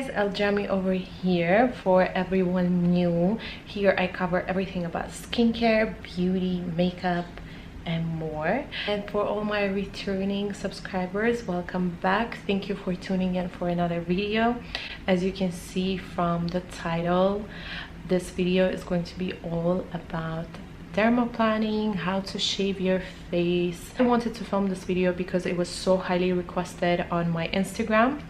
guys, Jamie over here. For everyone new here, I cover everything about skincare, beauty, makeup, and more. And for all my returning subscribers, welcome back. Thank you for tuning in for another video. As you can see from the title, this video is going to be all about dermaplaning, how to shave your face. I wanted to film this video because it was so highly requested on my Instagram,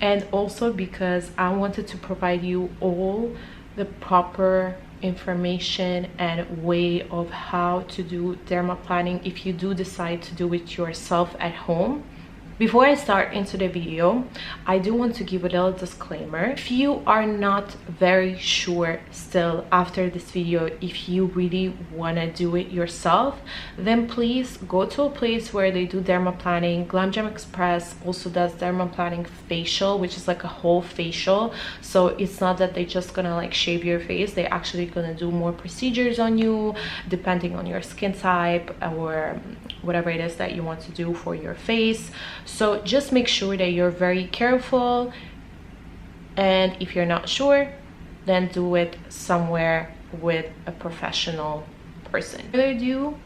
and also because I wanted to provide you all the proper information and way of how to do dermaplaning if you do decide to do it yourself at home. Before I start into the video, I do want to give a little disclaimer. If you are not very sure still after this video if you really want to do it yourself, then please go to a place where they do dermaplaning. Glam Gem Express also does dermaplaning facial, which is like a whole facial. So it's not that they're just gonna like shave your face, they're actually gonna do more procedures on you depending on your skin type or whatever it is that you want to do for your face. So just make sure that you're very careful, and if you're not sure, then do it somewhere with a professional person. Without further ado,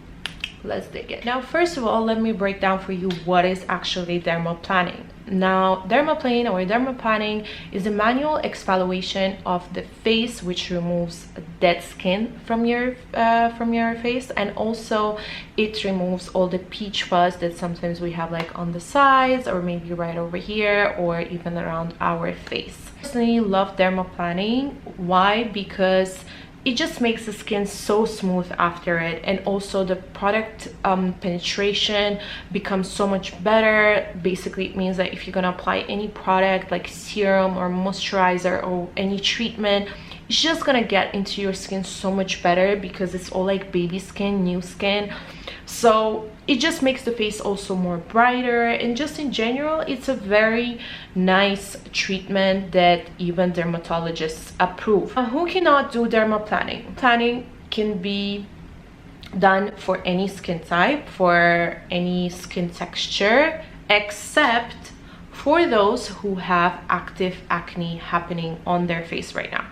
let's dig in. Now, first of all, let me break down for you what is actually dermaplaning. Now, dermaplaning or dermaplaning is a manual exfoliation of the face, which removes dead skin from your face, and also it removes all the peach fuzz that sometimes we have like on the sides or maybe right over here or even around our face. I personally love dermaplaning. Why? Because it just makes the skin so smooth after it, and also the product penetration becomes so much better. Basically, it means that if you're gonna apply any product like serum or moisturizer or any treatment, it's just gonna get into your skin so much better because it's all like baby skin, new skin. So it just makes the face also more brighter, and just in general, it's a very nice treatment that even dermatologists approve. Who cannot do dermaplaning? Planing can be done for any skin type, for any skin texture, except for those who have active acne happening on their face right now.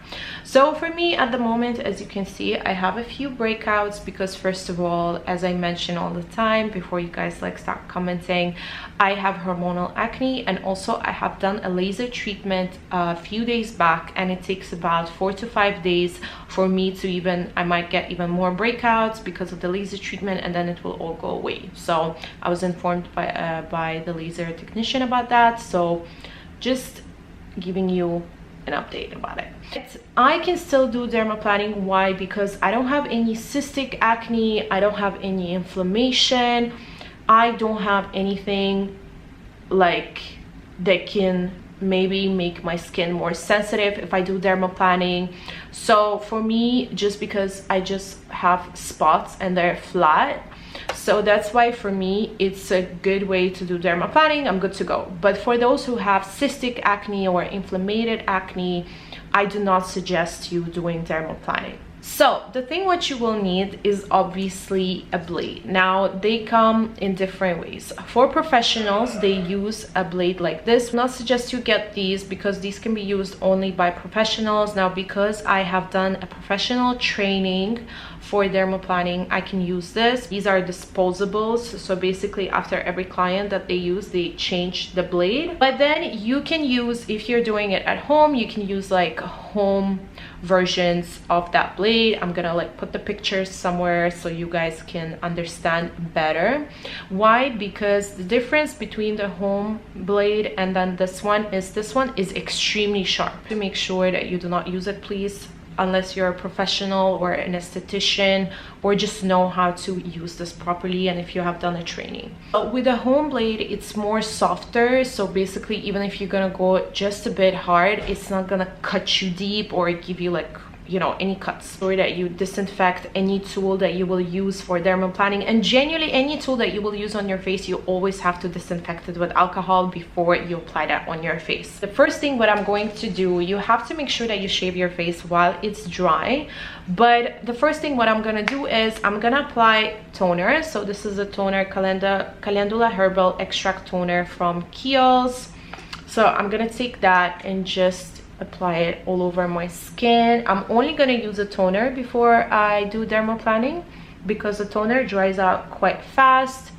So for me at the moment, as you can see, I have a few breakouts because, first of all, as I mention all the time before you guys like start commenting, I have hormonal acne, and also I have done a laser treatment a few days back, and it takes about 4 to 5 days for me to I might get even more breakouts because of the laser treatment, and then it will all go away. So I was informed by the laser technician about that, so just giving you an update about it. I can still do dermaplaning. Why? Because I don't have any cystic acne, I don't have any inflammation, I don't have anything like that can maybe make my skin more sensitive if I do dermaplaning. So for me, just because I just have spots and they're flat, so that's why for me it's a good way to do dermaplaning. I'm good to go. But for those who have cystic acne or inflamed acne, I do not suggest you doing dermaplaning. So the thing what you will need is obviously a blade. Now they come in different ways. For professionals, they use a blade like this. I not suggest you get these because these can be used only by professionals. Now, because I have done a professional training for dermaplaning, I can use this. These are disposables, so basically after every client that they use, they change the blade. But then you can use, if you're doing it at home, you can use like home versions of that blade. I'm gonna like put the pictures somewhere so you guys can understand better. Why? Because the difference between the home blade and then this one is extremely sharp. To make sure that you do not use it, please, unless you're a professional or an esthetician or just know how to use this properly, and if you have done a training. But with a home blade, it's more softer, so basically even if you're gonna go just a bit hard, it's not gonna cut you deep or give you like, you know, any cuts. Or that you disinfect any tool that you will use for dermaplaning, and genuinely any tool that you will use on your face, you always have to disinfect it with alcohol before you apply that on your face. The first thing what I'm going to do, you have to make sure that you shave your face while it's dry, but the first thing what I'm gonna do is I'm gonna apply toner. So this is a toner, calendula herbal extract toner from Kiehl's. So I'm gonna take that and just apply it all over my skin. I'm only gonna use a toner before I do dermaplaning because the toner dries out quite fast,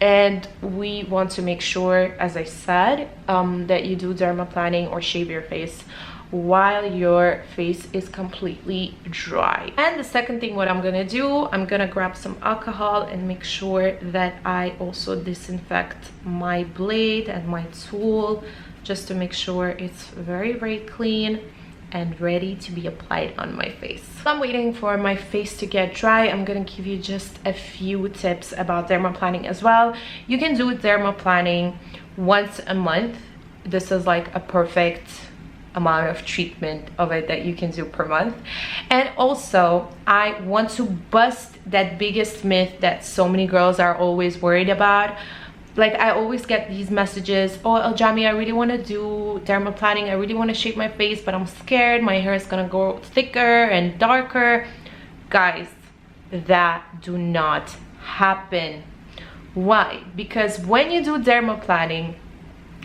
and we want to make sure, as I said, that you do dermaplaning or shave your face while your face is completely dry. And the second thing, what I'm gonna do, I'm gonna grab some alcohol and make sure that I also disinfect my blade and my tool, just to make sure it's very clean and ready to be applied on my face. While I'm waiting for my face to get dry, I'm gonna give you just a few tips about dermaplaning as well. You can do dermaplaning once a month. This is like a perfect amount of treatment of it that you can do per month. And also, I want to bust that biggest myth that so many girls are always worried about. Like, I always get these messages, oh Aljami, I really want to do dermaplaning, I really want to shape my face, but I'm scared my hair is gonna go thicker and darker. Guys, that do not happen. Why? Because when you do dermaplaning,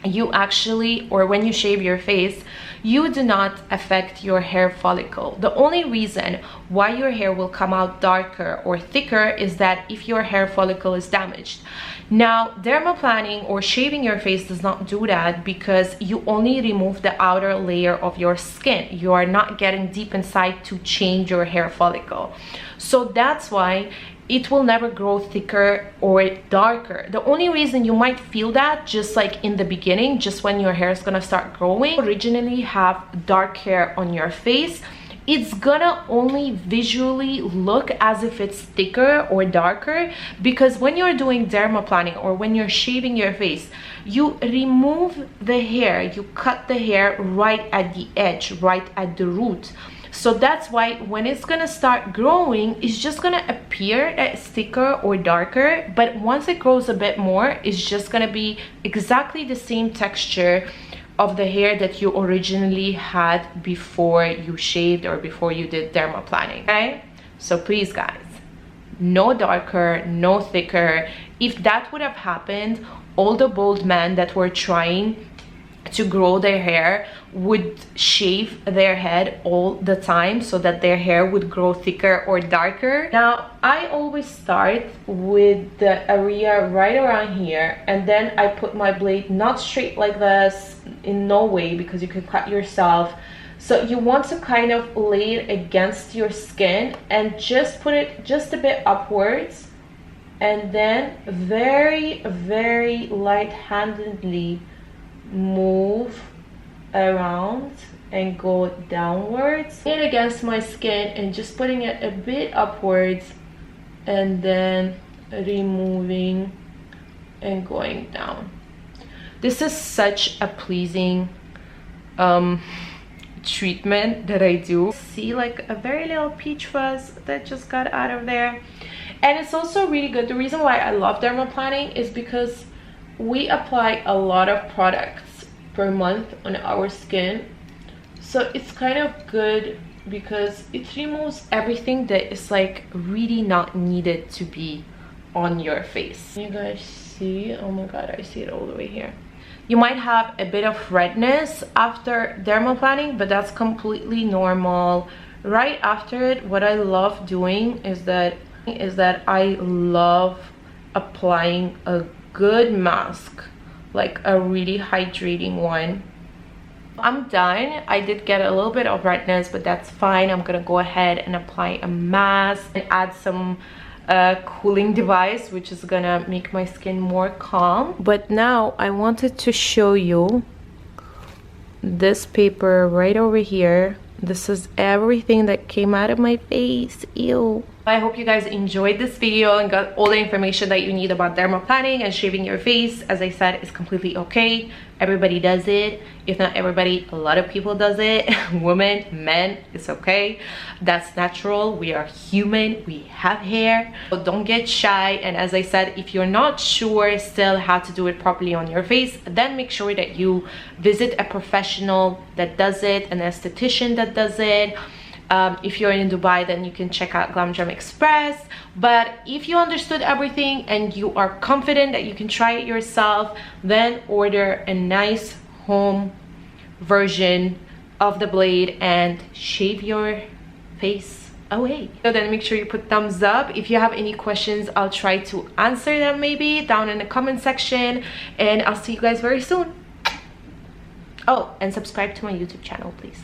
you actually, or when you shave your face, you do not affect your hair follicle. The only reason why your hair will come out darker or thicker is that if your hair follicle is damaged. Now, dermaplaning or shaving your face does not do that, because you only remove the outer layer of your skin. You are not getting deep inside to change your hair follicle. So that's why it will never grow thicker or darker. The only reason you might feel that, just like in the beginning, just when your hair is gonna start growing, originally have dark hair on your face, it's gonna only visually look as if it's thicker or darker, because when you're doing dermaplaning or when you're shaving your face, you remove the hair, you cut the hair right at the edge, right at the root. So that's why when it's gonna start growing, it's just gonna appear as thicker or darker, but once it grows a bit more, it's just gonna be exactly the same texture of the hair that you originally had before you shaved or before you did dermaplaning. Okay, so please guys, no darker, no thicker. If that would have happened, all the bald men that were trying to grow their hair would shave their head all the time so that their hair would grow thicker or darker. Now, I always start with the area right around here, and then I put my blade not straight like this, in no way, because you could cut yourself. So you want to kind of lay it against your skin and just put it just a bit upwards, and then very light-handedly move around and go downwards, it against my skin, and just putting it a bit upwards, and then removing and going down. This is such a pleasing treatment that I do. See, like a very little peach fuzz that just got out of there. And it's also really good. The reason why I love dermaplaning is because we apply a lot of products per month on our skin, so it's kind of good because it removes everything that is like really not needed to be on your face. You guys see? Oh my god, I see it all the way here. You might have a bit of redness after dermaplaning, but that's completely normal. Right after it, what I love doing is that I love applying a good mask, like a really hydrating one. I'm done. I did get a little bit of redness, but that's fine. I'm gonna go ahead and apply a mask and add some cooling device, which is gonna make my skin more calm. But now I wanted to show you this paper right over here. This is everything that came out of my face. Ew. I hope you guys enjoyed this video and got all the information that you need about dermaplaning and shaving your face. As I said, it's completely okay. Everybody does it. If not everybody, a lot of people does it. Women, men, it's okay. That's natural. We are human. We have hair. So don't get shy. And as I said, if you're not sure still how to do it properly on your face, then make sure that you visit a professional that does it, an esthetician that does it. If you're in Dubai, then you can check out Glam Gem Express. But if you understood everything and you are confident that you can try it yourself, then order a nice home version of the blade and shave your face away. So then make sure you put thumbs up. If you have any questions, I'll try to answer them maybe down in the comment section, and I'll see you guys very soon. Oh, and subscribe to my YouTube channel, please.